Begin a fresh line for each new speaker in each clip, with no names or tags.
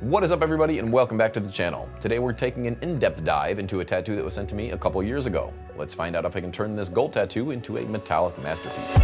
What is up, everybody, and welcome back to the channel. Today we're taking an in-depth dive into a tattoo that was sent to me a couple years ago. Let's find out if I can turn this gold tattoo into a metallic masterpiece.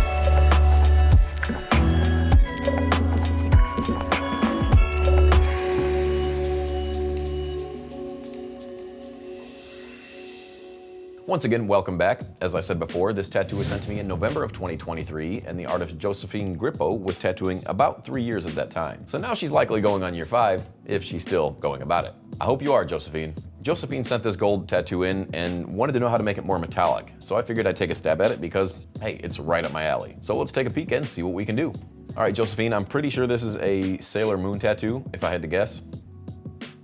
Once again, welcome back. As I said before, this tattoo was sent to me in November of 2023, and the artist Josephine Grippo was tattooing about 3 years at that time. So now she's likely going on year 5, if she's still going about it. I hope you are, Josephine. Josephine sent this gold tattoo in and wanted to know how to make it more metallic. So I figured I'd take a stab at it because, hey, it's right up my alley. So let's take a peek and see what we can do. All right, Josephine, I'm pretty sure this is a Sailor Moon tattoo, if I had to guess.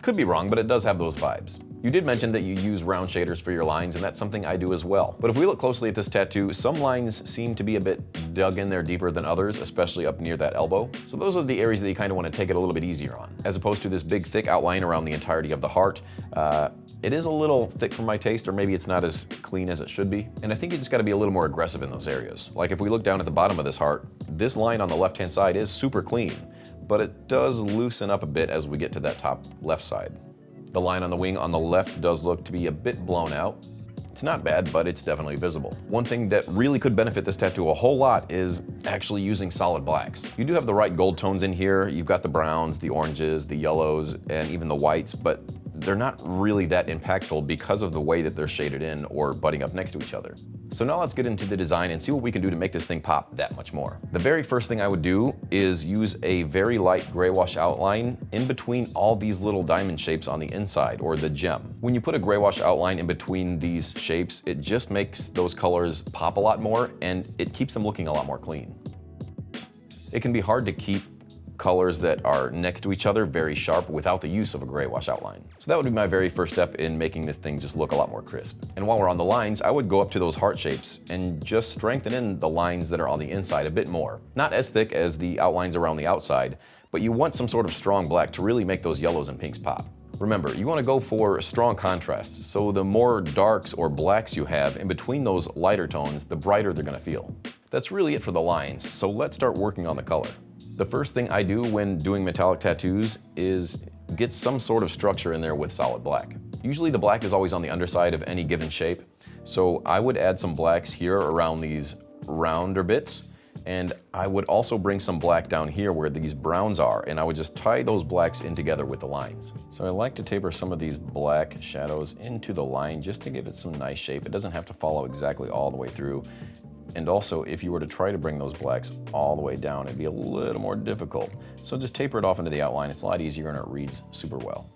Could be wrong, but it does have those vibes. You did mention that you use round shaders for your lines, and that's something I do as well. But if we look closely at this tattoo, some lines seem to be a bit dug in there deeper than others, especially up near that elbow. So those are the areas that you kind of want to take it a little bit easier on. As opposed to this big thick outline around the entirety of the heart, it is a little thick for my taste, or maybe it's not as clean as it should be. And I think you just got to be a little more aggressive in those areas. Like if we look down at the bottom of this heart, this line on the left-hand side is super clean, but it does loosen up a bit as we get to that top left side. The line on the wing on the left does look to be a bit blown out. It's not bad, but it's definitely visible. One thing that really could benefit this tattoo a whole lot is actually using solid blacks. You do have the right gold tones in here. You've got the browns, the oranges, the yellows, and even the whites, but they're not really that impactful because of the way that they're shaded in or butting up next to each other. So now let's get into the design and see what we can do to make this thing pop that much more. The very first thing I would do is use a very light gray wash outline in between all these little diamond shapes on the inside, or the gem. When you put a gray wash outline in between these shapes, it just makes those colors pop a lot more, and it keeps them looking a lot more clean. It can be hard to keep colors that are next to each other very sharp without the use of a gray wash outline. So that would be my very first step in making this thing just look a lot more crisp. And while we're on the lines, I would go up to those heart shapes and just strengthen in the lines that are on the inside a bit more. Not as thick as the outlines around the outside, but you want some sort of strong black to really make those yellows and pinks pop. Remember, you want to go for strong contrast, so the more darks or blacks you have in between those lighter tones, the brighter they're going to feel. That's really it for the lines, so let's start working on the color. The first thing I do when doing metallic tattoos is get some sort of structure in there with solid black. Usually the black is always on the underside of any given shape, so I would add some blacks here around these rounder bits, and I would also bring some black down here where these browns are, and I would just tie those blacks in together with the lines. So I like to taper some of these black shadows into the line just to give it some nice shape. It doesn't have to follow exactly all the way through. And also, if you were to try to bring those blacks all the way down, it'd be a little more difficult. So just taper it off into the outline. It's a lot easier and it reads super well.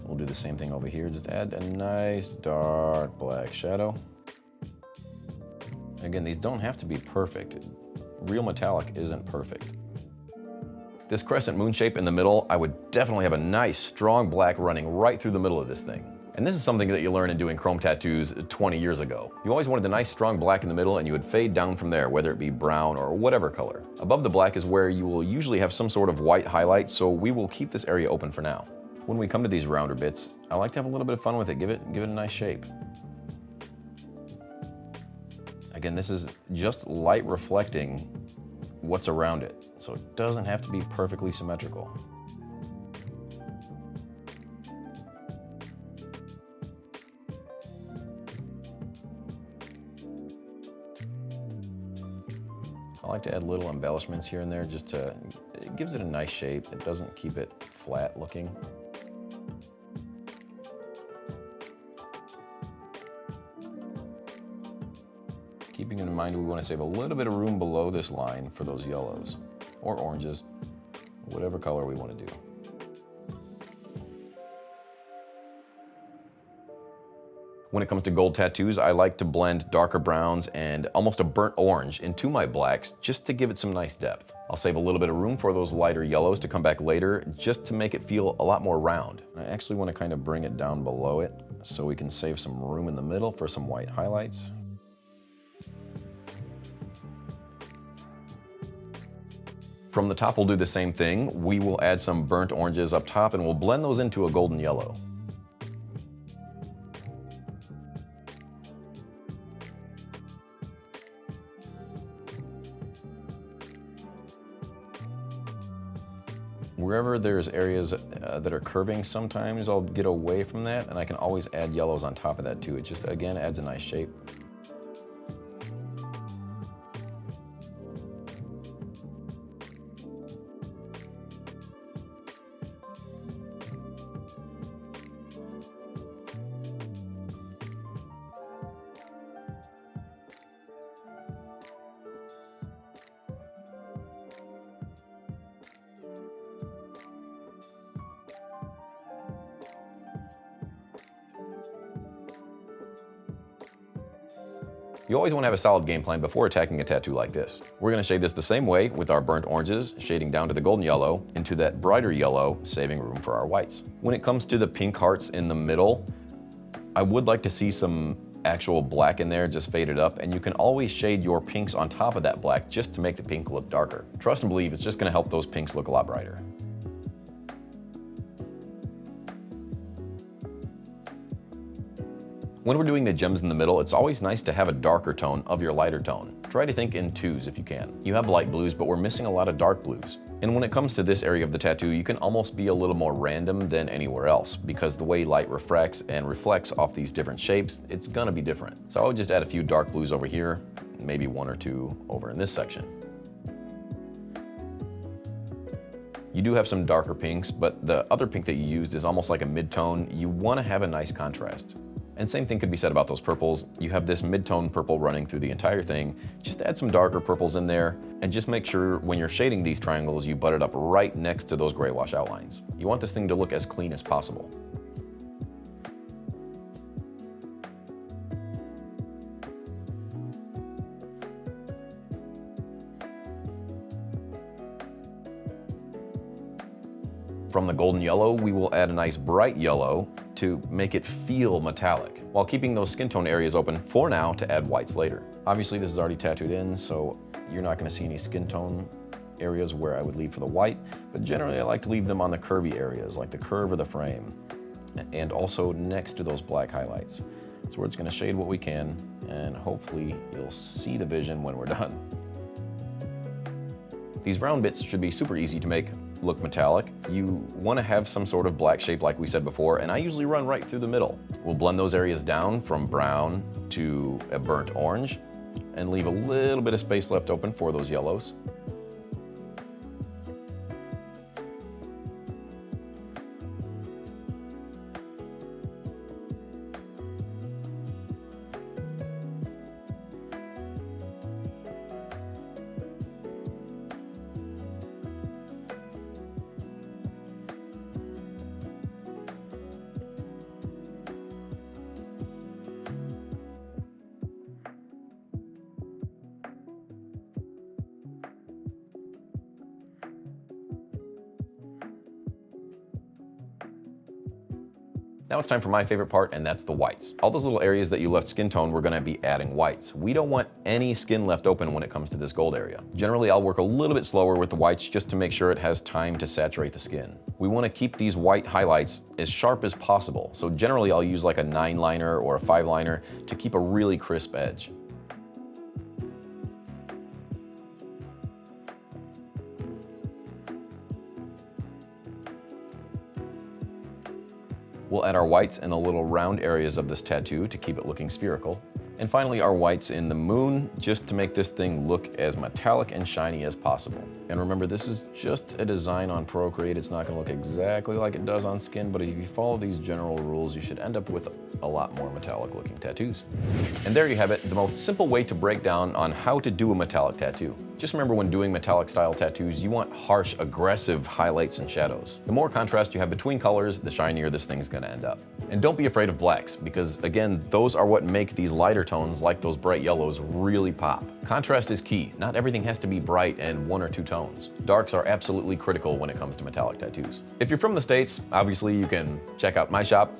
We'll do the same thing over here. Just add a nice dark black shadow. Again, these don't have to be perfect. Real metallic isn't perfect. This crescent moon shape in the middle, I would definitely have a nice strong black running right through the middle of this thing. And this is something that you learn in doing chrome tattoos 20 years ago. You always wanted a nice strong black in the middle, and you would fade down from there, whether it be brown or whatever color. Above the black is where you will usually have some sort of white highlight, so we will keep this area open for now. When we come to these rounder bits, I like to have a little bit of fun with it. Give it a nice shape. Again, this is just light reflecting what's around it, so it doesn't have to be perfectly symmetrical. I like to add little embellishments here and there just to, it gives it a nice shape. It doesn't keep it flat looking. Keeping in mind we want to save a little bit of room below this line for those yellows or oranges, whatever color we want to do. When it comes to gold tattoos, I like to blend darker browns and almost a burnt orange into my blacks just to give it some nice depth. I'll save a little bit of room for those lighter yellows to come back later just to make it feel a lot more round. I actually want to kind of bring it down below it so we can save some room in the middle for some white highlights. From the top, we'll do the same thing. We will add some burnt oranges up top and we'll blend those into a golden yellow. Wherever there's areas that are curving, sometimes I'll get away from that, and I can always add yellows on top of that too. It just, again, adds a nice shape. You always want to have a solid game plan before attacking a tattoo like this. We're going to shade this the same way with our burnt oranges, shading down to the golden yellow, into that brighter yellow, saving room for our whites. When it comes to the pink hearts in the middle, I would like to see some actual black in there, just faded up, and you can always shade your pinks on top of that black just to make the pink look darker. Trust and believe, it's just going to help those pinks look a lot brighter. When we're doing the gems in the middle, it's always nice to have a darker tone of your lighter tone. Try to think in twos if you can. You have light blues, but we're missing a lot of dark blues. And when it comes to this area of the tattoo, you can almost be a little more random than anywhere else, because the way light refracts and reflects off these different shapes, it's gonna be different. So I would just add a few dark blues over here, maybe one or two over in this section. You do have some darker pinks, but the other pink that you used is almost like a mid-tone. You wanna have a nice contrast. And same thing could be said about those purples. You have this mid-tone purple running through the entire thing. Just add some darker purples in there, and just make sure when you're shading these triangles, you butt it up right next to those gray wash outlines. You want this thing to look as clean as possible. From the golden yellow, we will add a nice bright yellow to make it feel metallic, while keeping those skin tone areas open for now to add whites later. Obviously, this is already tattooed in, so you're not gonna see any skin tone areas where I would leave for the white, but generally I like to leave them on the curvy areas, like the curve of the frame, and also next to those black highlights. So we're just gonna shade what we can, and hopefully you'll see the vision when we're done. These round bits should be super easy to make look metallic. You want to have some sort of black shape like we said before, and I usually run right through the middle. We'll blend those areas down from brown to a burnt orange and leave a little bit of space left open for those yellows. Now it's time for my favorite part, and that's the whites. All those little areas that you left skin tone, we're gonna be adding whites. We don't want any skin left open when it comes to this gold area. Generally, I'll work a little bit slower with the whites just to make sure it has time to saturate the skin. We wanna keep these white highlights as sharp as possible. So generally, I'll use like a 9-liner or a 5-liner to keep a really crisp edge. We'll add our whites in the little round areas of this tattoo to keep it looking spherical. And finally, our whites in the moon, just to make this thing look as metallic and shiny as possible. And remember, this is just a design on Procreate. It's not gonna look exactly like it does on skin, but if you follow these general rules, you should end up with a lot more metallic looking tattoos. And there you have it, the most simple way to break down on how to do a metallic tattoo. Just remember, when doing metallic style tattoos, you want harsh, aggressive highlights and shadows. The more contrast you have between colors, the shinier this thing's gonna end up. And don't be afraid of blacks, because again, those are what make these lighter tones, like those bright yellows, really pop. Contrast is key. Not everything has to be bright and 1 or 2 tones. Darks are absolutely critical when it comes to metallic tattoos. If you're from the States, obviously you can check out my shop.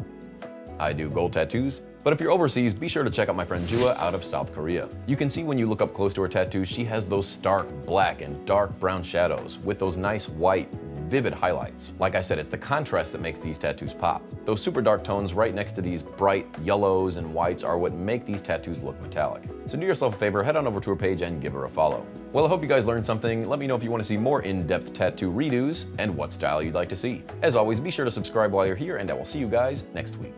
I do gold tattoos. But if you're overseas, be sure to check out my friend Jua out of South Korea. You can see when you look up close to her tattoos, she has those stark black and dark brown shadows with those nice white, vivid highlights. Like I said, it's the contrast that makes these tattoos pop. Those super dark tones right next to these bright yellows and whites are what make these tattoos look metallic. So do yourself a favor, head on over to her page and give her a follow. Well, I hope you guys learned something. Let me know if you want to see more in-depth tattoo redos and what style you'd like to see. As always, be sure to subscribe while you're here, and I will see you guys next week.